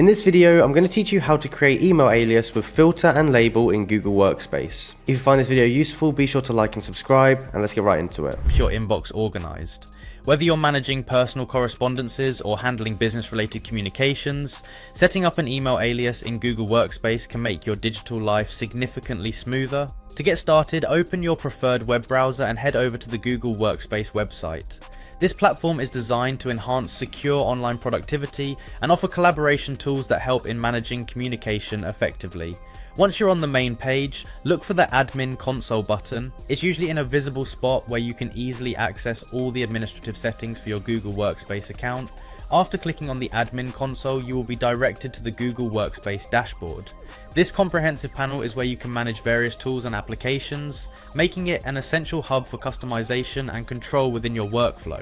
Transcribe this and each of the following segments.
In this video, I'm going to teach you how to create email alias with filter and label in Google Workspace. If you find this video useful, be sure to like and subscribe, and let's get right into it. Your inbox organized. Whether you're managing personal correspondences or handling business-related communications, setting up an email alias in Google Workspace can make your digital life significantly smoother. To get started, open your preferred web browser and head over to the Google Workspace website. This platform is designed to enhance secure online productivity and offer collaboration tools that help in managing communication effectively. Once you're on the main page, look for the Admin Console button. It's usually in a visible spot where you can easily access all the administrative settings for your Google Workspace account. After clicking on the Admin Console, you will be directed to the Google Workspace dashboard. This comprehensive panel is where you can manage various tools and applications, making it an essential hub for customization and control within your workflow.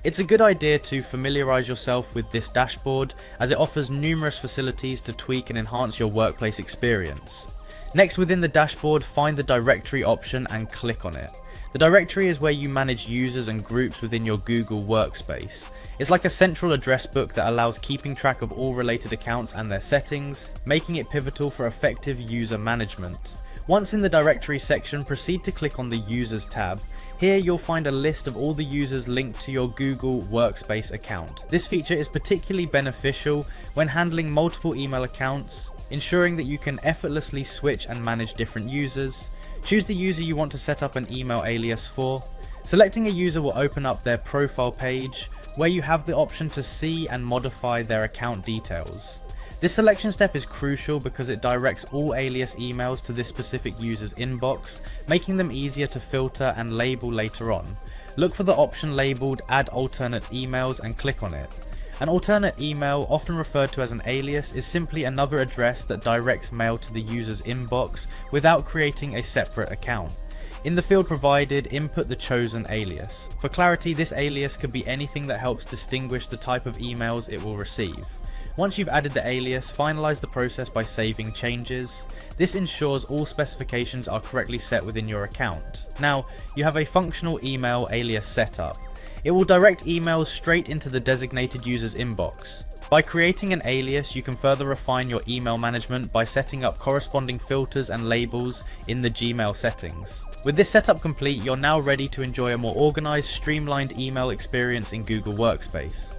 It's a good idea to familiarize yourself with this dashboard as it offers numerous facilities to tweak and enhance your workplace experience. Next, within the dashboard, find the directory option and click on it. The directory is where you manage users and groups within your Google Workspace. It's like a central address book that allows keeping track of all related accounts and their settings, making it pivotal for effective user management. Once in the directory section, proceed to click on the Users tab. Here you'll find a list of all the users linked to your Google Workspace account. This feature is particularly beneficial when handling multiple email accounts, ensuring that you can effortlessly switch and manage different users. Choose the user you want to set up an email alias for. Selecting a user will open up their profile page, where you have the option to see and modify their account details. This selection step is crucial because it directs all alias emails to this specific user's inbox, making them easier to filter and label later on. Look for the option labeled Add Alternate Emails and click on it. An alternate email, often referred to as an alias, is simply another address that directs mail to the user's inbox without creating a separate account. In the field provided, input the chosen alias. For clarity, this alias could be anything that helps distinguish the type of emails it will receive. Once you've added the alias, finalize the process by saving changes. This ensures all specifications are correctly set within your account. Now, you have a functional email alias setup. It will direct emails straight into the designated user's inbox. By creating an alias, you can further refine your email management by setting up corresponding filters and labels in the Gmail settings. With this setup complete, you're now ready to enjoy a more organized, streamlined email experience in Google Workspace.